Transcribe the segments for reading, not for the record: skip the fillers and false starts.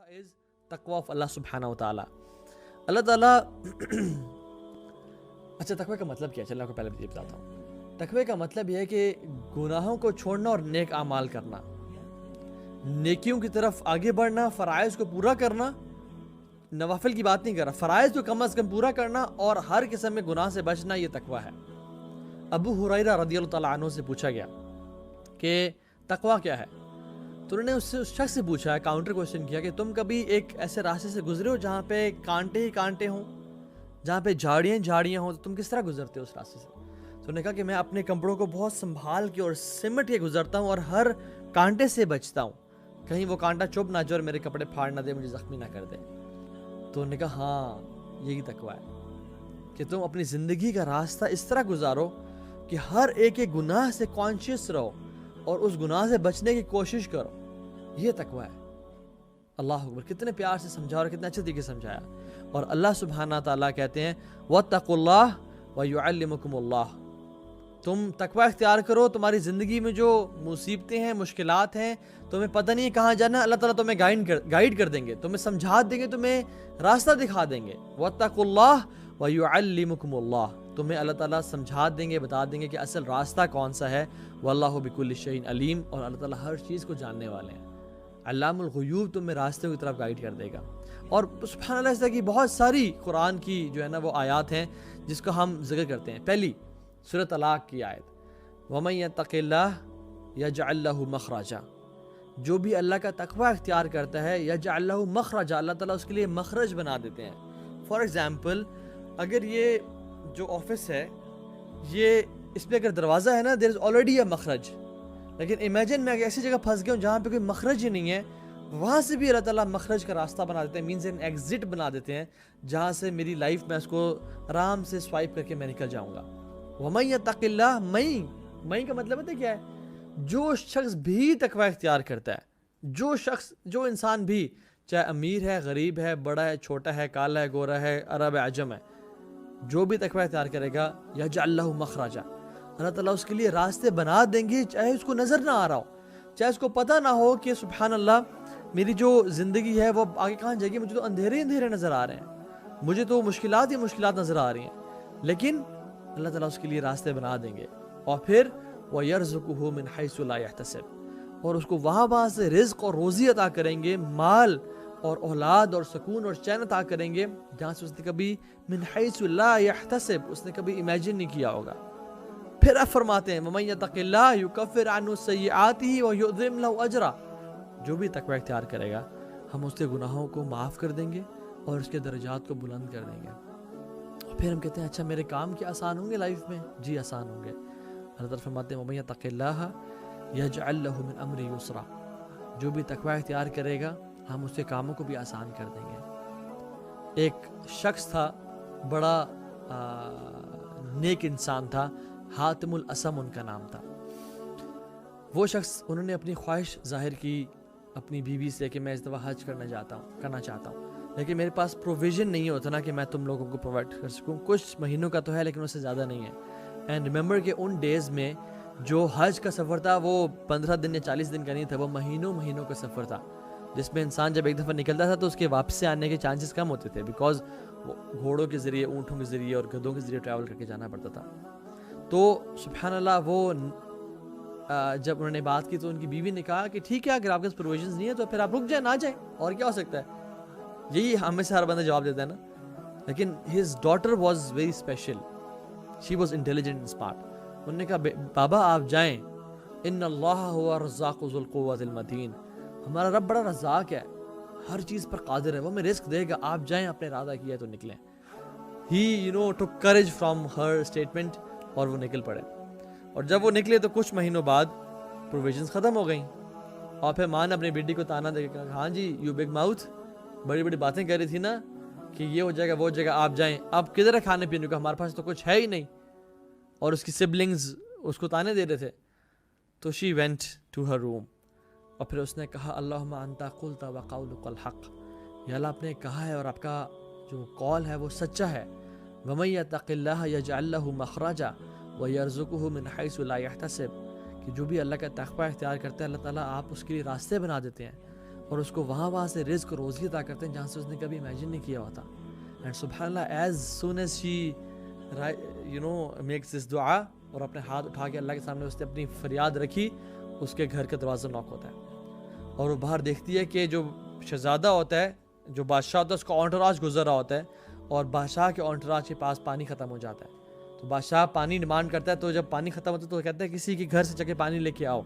is taqwa of Allah subhanahu wa ta'ala. اللہ تعالیٰ اچھا تقوی کا مطلب کیا ہے؟ چلو آپ کو پہلے یہ بتاتا ہوں. تقوی کا مطلب یہ ہے کہ گناہوں کو چھوڑنا اور نیک اعمال کرنا، نیکیوں کی طرف آگے بڑھنا، فرائض کو پورا کرنا. نوافل کی بات نہیں کر رہا، فرائض کو کم از کم پورا کرنا اور ہر قسم میں گناہ سے بچنا، یہ تقوی ہے. ابو ہریرہ رضی اللہ تعالیٰ عنہ سے پوچھا گیا کہ تقوی کیا ہے، تو انہوں نے اس شخص سے پوچھا، کاؤنٹر کوشچن کیا کہ تم کبھی ایک ایسے راستے سے گزرے ہو جہاں پہ کانٹے ہی کانٹے ہوں، جہاں پہ جھاڑیاں جھاڑیاں ہوں، تو تم کس طرح گزرتے ہو اس راستے سے؟ تو انہوں نے کہا کہ میں اپنے کپڑوں کو بہت سنبھال کے اور سمٹ کے گزرتا ہوں اور ہر کانٹے سے بچتا ہوں، کہیں وہ کانٹا چبھ نہ جائے اور میرے کپڑے پھاڑ نہ دے، مجھے زخمی نہ کر دے. تو انہوں نے کہا ہاں یہی تقوی ہے کہ تم اپنی زندگی کا راستہ اس طرح گزارو کہ ہر ایک گناہ سے کانشیس رہو اور اس گناہ سے بچنے کی کوشش کرو. یہ تقوی ہے. اللہ اکبر، کتنے پیار سے سمجھا اور کتنے اچھے طریقے سے سمجھایا. اور اللہ سبحانہ تعالیٰ کہتے ہیں وَاتَّقُوا اللَّهَ وَيُعَلِّمُكُمُ اللَّهُ، تم تقوی اختیار کرو، تمہاری زندگی میں جو مصیبتیں ہیں، مشکلات ہیں، تمہیں پتہ نہیں کہاں جانا، اللہ تعالیٰ تمہیں گائیڈ کر دیں گے، تمہیں سمجھا دیں گے، تمہیں راستہ دکھا دیں گے. وَاتَّقُوا اللَّهَ وَيُعَلِّمُكُمُ اللَّهُ، تمہیں اللہ تعالیٰ سمجھا دیں گے، بتا دیں گے کہ اصل راستہ کون سا ہے. وَاللَّهُ بِكُلِّ شَيْءٍ عَلِيمٌ، اور اللہ تعالیٰ ہر چیز کو جاننے والے ہیں. علام الغیوب تمہیں راستے کی طرف گائیڈ کر دے گا. اور سبحان اللہ، اس طرح کی بہت ساری قرآن کی جو ہے نا وہ آیات ہیں جس کو ہم ذکر کرتے ہیں. پہلی سورۃ طلاق کی آیت، وَمَن يَتَّقِ اللَّهَ يَجْعَل لَّهُ مَخْرَجًا، جو بھی اللہ کا تقوی اختیار کرتا ہے، يَجْعَل لَّهُ مَخْرَجًا، اللہ تعالیٰ اس کے لیے مخرج بنا دیتے ہیں. فار ایگزامپل، اگر یہ جو آفس ہے، یہ اس پہ اگر دروازہ ہے نا، دیر از آلریڈی اے مخرج، لیکن امیجن میں ایسی جگہ پھنس گیا ہوں جہاں پہ کوئی مخرج ہی نہیں ہے، وہاں سے بھی اللہ تعالیٰ مخرج کا راستہ بنا دیتے ہیں، مینز این ایگزٹ بنا دیتے ہیں جہاں سے میری لائف میں اس کو آرام سے سوائپ کر کے میں نکل جاؤں گا. وَمَن يَتَّقِ اللَّهَ، مَن کا مطلب ہے کیا ہے؟ جو شخص بھی تقوی اختیار کرتا ہے، جو انسان بھی، چاہے امیر ہے، غریب ہے، بڑا ہے، چھوٹا ہے، کالا ہے، گورا ہے، عرب ہے، عجم ہے، جو بھی تقوی اختیار کرے گا، يَجْعَل لَّهُ مَخْرَجًا، اللہ تعالیٰ اس کے لیے راستے بنا دیں گے، چاہے اس کو نظر نہ آ رہا ہو، چاہے اس کو پتہ نہ ہو کہ سبحان اللہ میری جو زندگی ہے وہ آگے کہاں جائے گی، مجھے تو اندھیرے اندھیرے نظر آ رہے ہیں، مجھے تو مشکلات ہی مشکلات نظر آ رہی ہیں، لیکن اللہ تعالیٰ اس کے لیے راستے بنا دیں گے. اور پھر وَيَرْزُقُهُ مِنْ حَيْثُ لَا يَحْتَسِبُ، اور اس کو وہاں سے رزق اور روزی عطا کریں گے، مال اور اولاد اور سکون اور چین عطا کریں گے جہاں سے اس نے کبھی من حیث لا یحتسب، اس نے کبھی امیجن نہیں کیا ہوگا. پھر آپ فرماتے ہیں وَمَن يَتَّقِ اللَّهَ يُكَفِّرْ عَنْهُ سَيِّئَاتِهِ وَيُعْظِمْ لَهُ أَجْرًا، جو بھی تقوی اختیار کرے گا ہم اس کے گناہوں کو معاف کر دیں گے اور اس کے درجات کو بلند کر دیں گے. اور پھر ہم کہتے ہیں اچھا میرے کام کیا آسان ہوں گے لائف میں؟ جی آسان ہوں گے. اللہ تعالیٰ فرماتے ہیں وَمَن يَتَّقِ اللَّهَ يَجْعَل لَّهُ مِنْ أَمْرِهِ يُسْرًا، جو بھی تقوی اختیار کرے گا ہم اس کے کاموں کو بھی آسان کر دیں گے. ایک شخص تھا، بڑا نیک انسان تھا، حاتم الاسم ان کا نام تھا. وہ شخص، انہوں نے اپنی خواہش ظاہر کی اپنی بیوی سے کہ میں اس دفعہ حج کرنا چاہتا ہوں، لیکن میرے پاس پروویژن نہیں ہوتا نا کہ میں تم لوگوں کو پرووائڈ کر سکوں. کچھ مہینوں کا تو ہے لیکن اس سے زیادہ نہیں ہے. اینڈ ریممبر کہ ان ڈیز میں جو حج کا سفر تھا وہ 15 دن یا 40 دن کا نہیں تھا، وہ مہینوں کا سفر تھا، جس میں انسان جب ایک دفعہ نکلتا تھا تو اس کے واپس آنے کے چانسز کم ہوتے تھے، بیکاز گھوڑوں کے ذریعے، اونٹوں کے ذریعے اور گدھوں کے ذریعے ٹریول کر کے جانا پڑتا تھا. تو سبحان اللہ، وہ جب انہوں نے بات کی تو ان کی بیوی نے کہا کہ ٹھیک ہے اگر آپ کے پاس پروویژنز نہیں ہے تو پھر آپ رک جائیں، نہ جائیں، اور کیا ہو سکتا ہے. یہی ہمیں سے ہر بندہ جواب دیتا ہے نا. لیکن his daughter was very special, she was intelligent and smart. انہوں نے کہا بابا آپ جائیں، ان اللہ هو الرزاق ذو القوۃ المتین، ہمارا رب بڑا رزاق ہے، ہر چیز پر قادر ہے، وہ ہمیں رزق دے گا، آپ جائیں، اپنے ارادہ کیا تو نکلیں. He took courage from her statement اور وہ نکل پڑے. اور جب وہ نکلے تو کچھ مہینوں بعد پروویژنز ختم ہو گئیں. اور پھر ماں نے اپنی بیٹی کو تانا دے کے کہا ہاں جی یو بگ ماؤتھ، بڑی بڑی باتیں کر رہی تھی نا کہ یہ ہو جائے گا وہ ہو جائے گا، آپ جائیں، اب کدھر ہے کھانے پینے کا، ہمارے پاس تو کچھ ہے ہی نہیں. اور اس کی سبلنگز اس کو تانے دے رہے تھے. تو شی وینٹ ٹو ہر روم، اور پھر اس نے کہا اللہم انت قلت وقولک الحق، یا اللہ آپ نے کہا ہے اور آپ کا جو قول ہے وہ سچا ہے. ومن یتق اللہ یجعل لہ مخرجا ویرزقہ من حیث لا یحتسب، کہ جو بھی اللہ کا تقوی اختیار کرتا ہے اللہ تعالیٰ آپ اس کے لیے راستے بنا دیتے ہیں اور اس کو وہاں سے رزق و روزی عطا کرتے ہیں جہاں سے اس نے کبھی امیجن نہیں کیا ہوا تھا. اینڈ سبحان اللہ, as soon as she makes this دعا, اور اپنے ہاتھ اٹھا کے اللہ کے سامنے اس نے اپنی فریاد رکھی, اس کے گھر کا دروازہ ناک ہوتا ہے اور وہ باہر دیکھتی ہے کہ جو شہزادہ ہوتا ہے, جو بادشاہ ہوتا ہے, اس کا انٹراج گزر رہا ہوتا ہے اور بادشاہ کے انٹراج کے پاس پانی ختم ہو جاتا ہے. تو بادشاہ پانی ڈیمانڈ کرتا ہے, تو جب پانی ختم ہوتا ہے تو کہتا ہے کسی کے گھر سے جا کے پانی لے کے آؤ.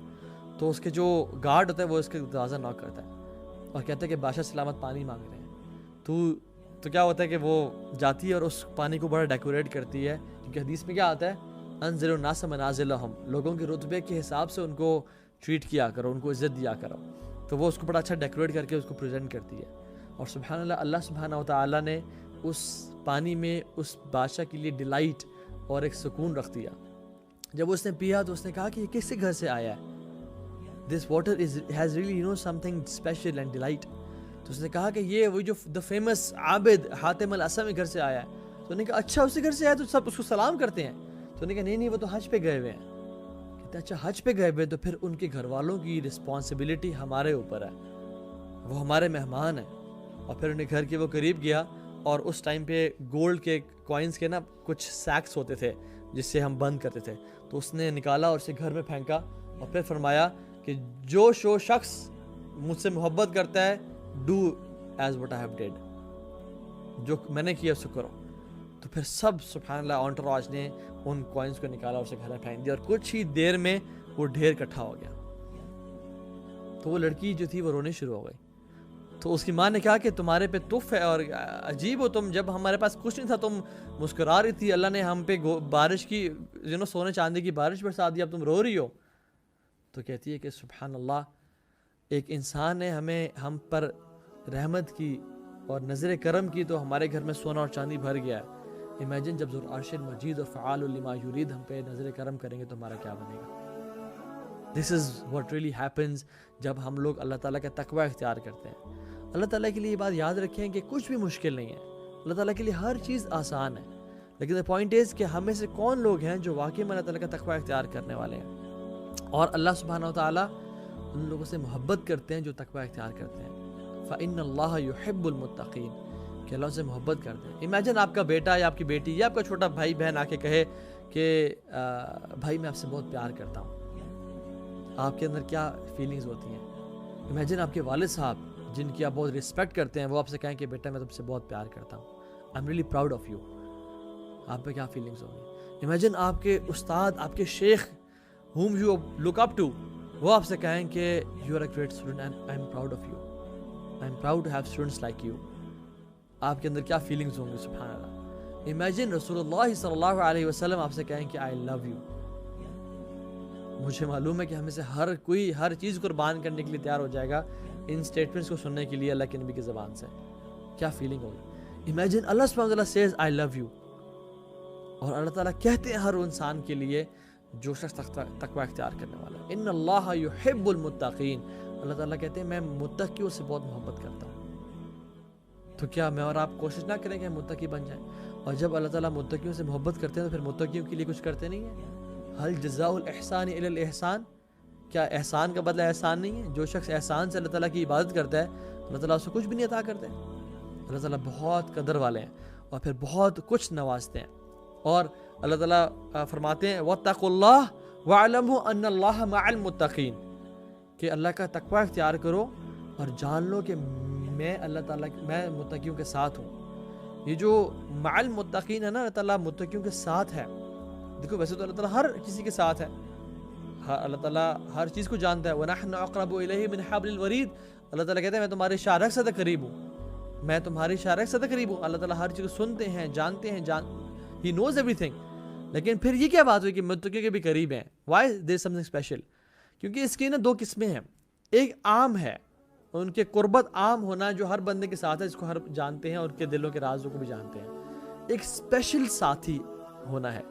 تو اس کے جو گارڈ ہوتا ہے وہ اس کے دروازہ ناک کرتا ہے اور کہتا ہے کہ بادشاہ سلامت پانی مانگ رہے ہیں. تو کیا ہوتا ہے کہ وہ جاتی ہے اور اس پانی کو بڑا ڈیکوریٹ کرتی ہے, کیونکہ حدیث میں کیا آتا ہے, انزل الناس منازلہم, لوگوں کے رتبے کے حساب سے ان کو ٹریٹ کیا کرو, ان کو عزت دیا کرو. تو وہ اس کو بڑا اچھا ڈیکوریٹ کر کے اس کو پریزنٹ کرتی ہے. اور سبحان اللہ, اللہ سبحانہ و تعالیٰ نے اس پانی میں اس بادشاہ کے لیے ڈیلائٹ اور ایک سکون رکھ دیا. جب اس نے پیا تو اس نے کہا کہ یہ کس کے گھر سے آیا ہے, this water has really something special and delight. تو اس نے کہا کہ یہ وہی جو دا فیمس عابد حاتم الاسمی گھر سے آیا ہے. تو انہوں نے کہا اچھا اسی گھر سے آیا, تو سب اس کو سلام کرتے ہیں. تو انہوں نے کہا نہیں وہ تو حج پہ گئے ہوئے ہیں. کہتے اچھا حج پہ گئے ہوئے, تو پھر ان کے گھر والوں کی رسپانسبلٹی ہمارے اوپر ہے, وہ ہمارے مہمان ہیں. اور پھر انہیں گھر کے وہ قریب گیا, اور اس ٹائم پہ گولڈ کے کوائنس کے نا کچھ سیکس ہوتے تھے جس سے ہم بند کرتے تھے, تو اس نے نکالا اور اسے گھر میں پھینکا, اور پھر فرمایا کہ جو شخص مجھ سے محبت کرتا ہے, do as what I have did, جو میں نے کیا اس کو کرو. تو پھر سب سبحان اللہ انٹراج نے ان کوائنس کو نکالا اور اسے گھر میں پھینک دیا, اور کچھ ہی دیر میں وہ ڈھیر اکٹھا ہو گیا. تو وہ لڑکی جو تھی وہ رونے شروع ہو گئی. تو اس کی ماں نے کہا کہ تمہارے پہ تف ہے اور عجیب ہو تم, جب ہمارے پاس کچھ نہیں تھا تم مسکرا رہی تھی, اللہ نے ہم پہ بارش کی سونے چاندی کی بارش برسا دی, اب تم رو رہی ہو. تو کہتی ہے کہ سبحان اللہ, ایک انسان نے ہم پر رحمت کی اور نظر کرم کی تو ہمارے گھر میں سونا اور چاندی بھر گیا ہے. امیجن جب ذو العرش المجید اور فعال لما یرید ہم پہ نظر کرم کریں گے تو ہمارا کیا بنے گا. دس از واٹ ریئلی ہیپنز جب ہم لوگ اللہ تعالیٰ کا تقوی اختیار کرتے ہیں. اللہ تعالیٰ کے لیے یہ بات یاد رکھیں کہ کچھ بھی مشکل نہیں ہے, اللہ تعالیٰ کے لیے ہر چیز آسان ہے. لیکن the point is کہ ہم میں سے کون لوگ ہیں جو واقعی میں اللہ تعالیٰ کا تقوی اختیار کرنے والے ہیں. اور اللہ سبحانہ و تعالیٰ ان لوگوں سے محبت کرتے ہیں جو تقوی اختیار کرتے ہیں. فَإِنَّ اللَّهَ يُحِبُّ الْمُتَّقِينَ, کہ اللہ سے محبت کرتے ہیں. امیجن آپ کا بیٹا یا آپ کی بیٹی یا آپ کا چھوٹا بھائی بہن آ کے کہے کہ بھائی میں آپ سے بہت پیار کرتا ہوں, آپ کے اندر کیا فیلنگز ہوتی ہیں. امیجن آپ کے والد صاحب جن کی آپ بہت رسپیکٹ کرتے ہیں وہ آپ سے کہیں کہ بیٹا میں تم سے بہت پیار کرتا ہوں, I am really proud of you, آپ پہ کیا فیلنگز ہوں گی. امیجن آپ کے استاد, آپ کے شیخ whom you look up to, وہ آپ سے کہیں کہ you are a great student and I am proud of you, I am proud to have students like you, آپ کے اندر کیا فیلنگز ہوں گی. سبحان اللہ. امیجن رسول اللہ صلی اللہ علیہ وسلم آپ سے کہیں کہ I love you. مجھے معلوم ہے کہ ہمیں سے ہر کوئی ہر چیز قربان کرنے کے لیے تیار ہو جائے گا ان سٹیٹمنٹس کو سننے کے لیے اللہ کے نبی کی زبان سے. کیا فیلنگ ہوگی. امیجن اللہ سبحانہ وتعالیٰ says I love you, اور اللہ تعالیٰ کہتے ہیں ہر انسان کے لیے جو شخص تقوی اختیار کرنے والا ہے, ان اللہ یحب المتقین, اللہ تعالیٰ کہتے ہیں میں متقیوں سے بہت محبت کرتا ہوں. تو کیا میں اور آپ کوشش نہ کریں کہ ہم متقی بن جائیں. اور جب اللہ تعالیٰ متقیوں سے محبت کرتے ہیں تو پھر متقیوں کے لیے کچھ کرتے نہیں ہیں. حل جزاء الاحسان الا الاحسان, کیا احسان کا بدلہ احسان نہیں ہے. جو شخص احسان سے اللہ تعالیٰ کی عبادت کرتا ہے اللہ تعالیٰ اسے کچھ بھی نہیں عطا کرتے. اللہ تعالیٰ بہت قدر والے ہیں اور پھر بہت کچھ نوازتے ہیں. اور اللہ تعالیٰ فرماتے ہیں واتقوا اللہ واعلموا ان اللہ مع المتقین, کہ اللہ کا تقوی اختیار کرو اور جان لو کہ میں اللہ تعالیٰ میں متقیوں کے ساتھ ہوں. یہ جو مع المتقین ہے نا, اللہ تعالیٰ متقیوں کے ساتھ ہے. دیکھو ویسے تو اللہ تعالیٰ ہر کسی کے ساتھ ہے, اللہ تعالیٰ ہر چیز کو جانتا ہے. وَنَحْنُ أَقْرَبُ إِلَيْهِ مِنْ حَبْلِ الْوَرِيدِ, اللہ تعالیٰ کہتے ہیں میں تمہارے شارک سے قریب ہوں, میں تمہاری شارک سے قریب ہوں. اللہ تعالیٰ ہر چیز کو سنتے ہیں, جانتے ہیں, He knows everything. لیکن پھر یہ کیا بات ہوئی کہ متقیوں کے بھی قریب ہیں. Why there is something special? کیونکہ اس کی نا دو قسمیں ہیں. ایک عام ہے, ان کے قربت عام ہونا جو ہر بندے کے ساتھ ہے, جس کو ہر جانتے ہیں اور ان کے دلوں کے رازوں کو بھی جانتے ہیں. ایک اسپیشل ساتھی ہونا ہے,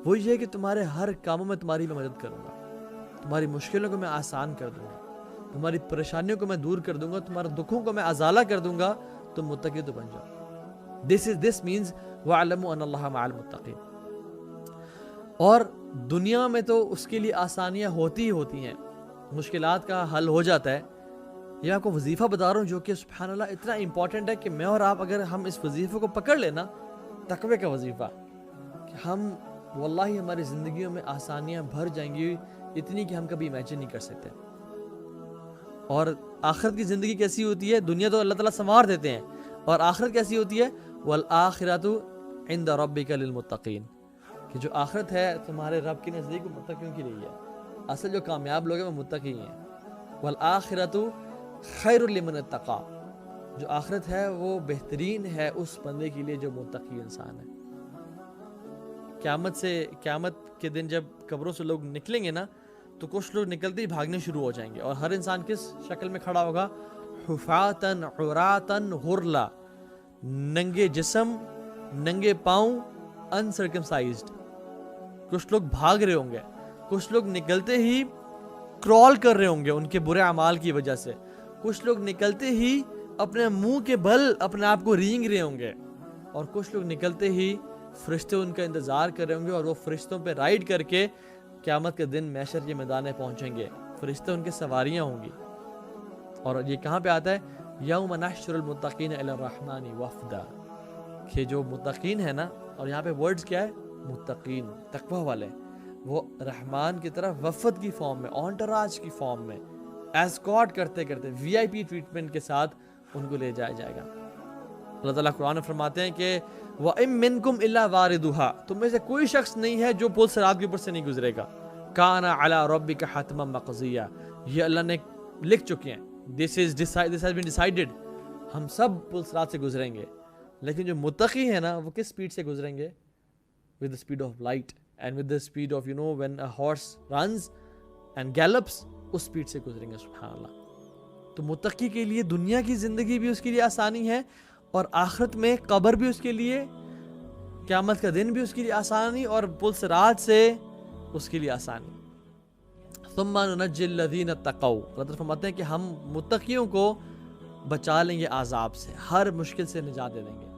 وہ یہ ہے کہ تمہارے ہر کاموں میں تمہاری میں مدد کروں گا, تمہاری مشکلوں کو میں آسان کر دوں گا, تمہاری پریشانیوں کو میں دور کر دوں گا, تمہارے دکھوں کو میں ازالہ کر دوں گا, تم متقی تو بن جاؤ. This means وَعَلَمُوا أَنَّ اللَّهَ مَعَ الْمُتَّقِينَ. اور دنیا میں تو اس کے لیے آسانیاں ہوتی ہی ہوتی ہیں, مشکلات کا حل ہو جاتا ہے. یہ آپ کو وظیفہ بتا رہا ہوں جو کہ سبحان اللہ اتنا امپورٹنٹ ہے کہ میں اور آپ اگر ہم اس وظیفے کو پکڑ لینا، تقوی کا وظیفہ، کہ ہم واللہ ہماری زندگیوں میں آسانیاں بھر جائیں گی اتنی کہ ہم کبھی امیجن نہیں کر سکتے۔ اور آخرت کی زندگی کیسی ہوتی ہے؟ دنیا تو اللہ تعالیٰ سنوار دیتے ہیں، اور آخرت کیسی ہوتی ہے؟ والآخرۃ عند ربک للمتقین، کہ جو آخرت ہے تمہارے رب کے نزدیک وہ متقیوں کے لیے ہے۔ اصل جو کامیاب لوگ ہیں وہ متقی ہیں۔ والآخرۃ خیر لمن اتقی، جو آخرت ہے وہ بہترین ہے اس بندے کے لیے جو متقی انسان ہے۔ قیامت کے دن جب قبروں سے لوگ نکلیں گے نا، تو کچھ لوگ نکلتے ہی بھاگنے شروع ہو جائیں گے، اور ہر انسان کس شکل میں کھڑا ہوگا؟ حفاتن عراتن غرلا، ننگے جسم، ننگے پاؤں، انسرکمسائزڈ۔ کچھ لوگ بھاگ رہے ہوں گے، کچھ لوگ نکلتے ہی کرال کر رہے ہوں گے ان کے برے اعمال کی وجہ سے، کچھ لوگ نکلتے ہی اپنے منہ کے بل اپنے آپ کو رینگ رہے ہوں گے، اور کچھ لوگ نکلتے ہی فرشتے ان کا انتظار کر رہے ہوں گے، اور وہ فرشتوں پہ رائڈ کر کے قیامت کے دن محشر کے میدان میں پہنچیں گے۔ فرشتے ان کے سواریاں ہوں گی، اور یہ کہاں پہ آتا ہے؟ یوم نحشر المتقین الی الرحمن وفدا، کہ جو متقین ہے نا، اور یہاں پہ ورڈز کیا ہے؟ متقین، تقوی والے، وہ رحمان کی طرف وفد کی فارم میں، انٹراج کی فارم میں، ایسکارٹ کرتے کرتے وی آئی پی ٹریٹمنٹ کے ساتھ ان کو لے جایا جائے گا۔ اللہ تعالیٰ قرآن میں فرماتے ہیں کہ وَإِن مِّنكُمْ إِلَّا وَارِدُهَا، تم میں سے کوئی شخص نہیں ہے جو پل صراط کے اوپر سے نہیں گزرے گا۔ كَانَ عَلَىٰ رَبِّكَ حَتْمًا مَّقْضِيًّا، یہ اللہ نے لکھ چکے ہیں، this has been decided، ہم سب پل صراط سے گزریں گے۔ لیکن جو متقی ہیں نا، وہ کس سپیڈ سے گزریں گے؟ with the speed of light and with the speed of when a horse runs and gallops، اس سپیڈ سے گزریں گے۔ سبحان اللہ۔ تو متقی کے لیے دنیا کی زندگی بھی اس کے لیے آسانی ہے، اور آخرت میں قبر بھی اس کے لیے، قیامت کا دن بھی اس کے لیے آسانی، اور پل صراط سے اس کے لیے آسانی۔ ثم ننجی الذین اتقوا، اللہ تعالیٰ فرماتے ہیں کہ ہم متقیوں کو بچا لیں گے عذاب سے، ہر مشکل سے نجات دے دیں گے۔